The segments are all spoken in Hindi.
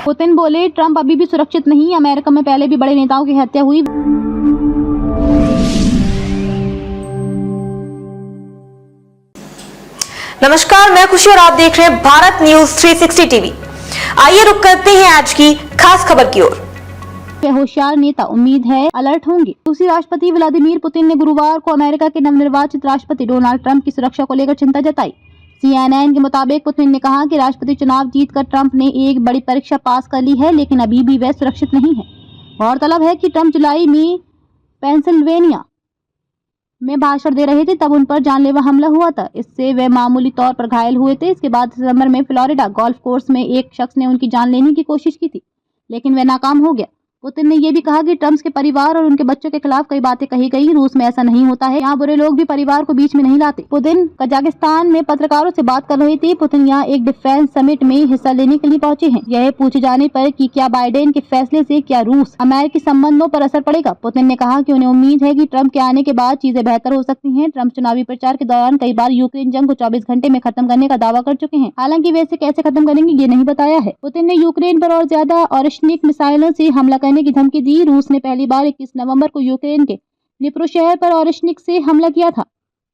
पुतिन बोले, ट्रंप अभी भी सुरक्षित नहीं, अमेरिका में पहले भी बड़े नेताओं की हत्या हुई। नमस्कार, मैं खुशी और आप देख रहे हैं भारत न्यूज 360 टीवी। आइए रुक करते हैं आज की खास खबर की ओर। होशियार नेता उम्मीद है अलर्ट होंगे। रूसी राष्ट्रपति व्लादिमीर पुतिन ने गुरुवार को अमेरिका के नवनिर्वाचित राष्ट्रपति डोनाल्ड ट्रंप की सुरक्षा को लेकर चिंता जताई। CNN के मुताबिक पुतिन ने कहा कि राष्ट्रपति चुनाव जीतकर ट्रंप ने एक बड़ी परीक्षा पास कर ली है, लेकिन अभी भी वह सुरक्षित नहीं है। गौरतलब है कि ट्रंप जुलाई में पेंसिल्वेनिया में भाषण दे रहे थे, तब उन पर जानलेवा हमला हुआ था। इससे वे मामूली तौर पर घायल हुए थे। इसके बाद दिसंबर में फ्लोरिडा गोल्फ कोर्स में एक शख्स ने उनकी जान लेने की कोशिश की थी, लेकिन वह नाकाम हो गया। पुतिन ने यह भी कहा कि ट्रंप के परिवार और उनके बच्चों के खिलाफ कई बातें कही गई। रूस में ऐसा नहीं होता है, यहाँ बुरे लोग भी परिवार को बीच में नहीं लाते। पुतिन कजाकिस्तान में पत्रकारों से बात कर रहे थे। पुतिन यहाँ एक डिफेंस समिट में हिस्सा लेने के लिए पहुंचे हैं। यह पूछे जाने पर कि क्या बाइडेन के फैसले से क्या रूस अमेरिकी संबंधों पर असर पड़ेगा, पुतिन ने कहा कि उन्हें उम्मीद है कि ट्रंप के आने के बाद चीजें बेहतर हो सकती हैं। ट्रंप चुनावी प्रचार के दौरान कई बार यूक्रेन जंग को 24 घंटे में खत्म करने का दावा कर चुके हैं। हालांकि वे इसे कैसे खत्म करेंगे ये नहीं बताया है। पुतिन ने यूक्रेन पर और ज्यादा ऑरिशनिक मिसाइलों से हमला करने की धमकी दी। रूस ने पहली बार 21 नवंबर को यूक्रेन के निप्रो शहर पर ऑरिशनिक से हमला किया था।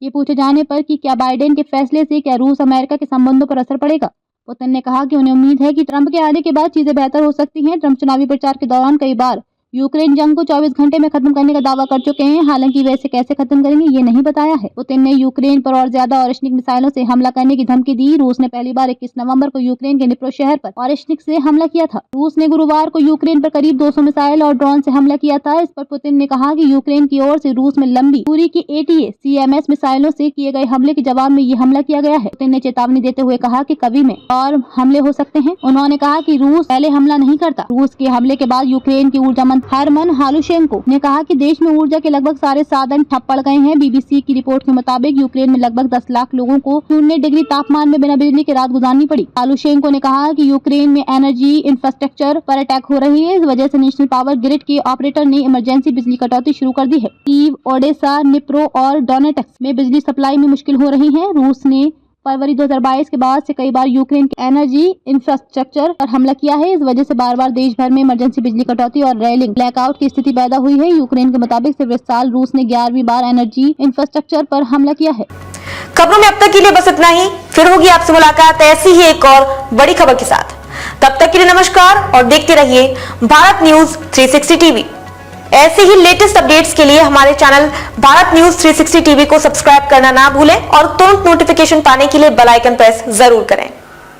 ये पूछे जाने पर कि क्या बाइडेन के फैसले से क्या रूस अमेरिका के संबंधों पर असर पड़ेगा, पुतिन ने कहा कि उन्हें उम्मीद है कि ट्रंप के आने के बाद चीजें बेहतर हो सकती हैं। ट्रंप चुनावी प्रचार के दौरान कई बार यूक्रेन जंग को 24 घंटे में खत्म करने का दावा कर चुके हैं। हालांकि वे इसे कैसे खत्म करेंगे ये नहीं बताया है। पुतिन ने यूक्रेन पर और ज्यादा ऑरिशनिक मिसाइलों से हमला करने की धमकी दी। रूस ने पहली बार 21 नवंबर को यूक्रेन के निप्रो शहर पर ऑरिशनिक से हमला किया था। रूस ने गुरुवार को यूक्रेन पर करीब 200 मिसाइल और ड्रोन से हमला किया था। इस पर पुतिन ने कहा कि यूक्रेन की ओर से रूस में लंबी दूरी की ATACMS मिसाइलों से किए गए हमले के जवाब में ये हमला किया गया है। पुतिन ने चेतावनी देते हुए कहा कि कभी में और हमले हो सकते हैं। उन्होंने कहा कि रूस पहले हमला नहीं करता। रूस के हमले के बाद यूक्रेन की ऊर्जा मंत्री हरमन हालुशेंको ने कहा कि देश में ऊर्जा के लगभग सारे साधन ठप पड़ गए हैं। BBC की रिपोर्ट के मुताबिक यूक्रेन में लगभग 10 लाख लोगों को 0 डिग्री तापमान में बिना बिजली के रात गुजारनी पड़ी। हालुशेंको ने कहा कि यूक्रेन में एनर्जी इंफ्रास्ट्रक्चर पर अटैक हो रही है। इस वजह से नेशनल पावर ग्रिड के ऑपरेटर ने इमरजेंसी बिजली कटौती शुरू कर दी है। कीव, ओडेसा, निप्रो और डोनेट्स्क में बिजली सप्लाई में मुश्किल हो रही है। रूस ने फरवरी 2022 के बाद से कई बार यूक्रेन के एनर्जी इंफ्रास्ट्रक्चर पर हमला किया है। इस वजह से बार बार देश भर में इमरजेंसी बिजली कटौती और रेलिंग ब्लैकआउट की स्थिति पैदा हुई है। यूक्रेन के मुताबिक सिर्फ इस साल रूस ने 11वीं बार एनर्जी इंफ्रास्ट्रक्चर पर हमला किया है। खबरों में अब तक के लिए बस इतना ही। फिर होगी आपसे मुलाकात ऐसी ही एक और बड़ी खबर के साथ। तब तक के लिए नमस्कार और देखते रहिए भारत न्यूज 360 टीवी। ऐसे ही लेटेस्ट अपडेट्स के लिए हमारे चैनल भारत न्यूज 360 टीवी को सब्सक्राइब करना ना भूलें और तुरंत नोटिफिकेशन पाने के लिए बेल आइकन प्रेस जरूर करें।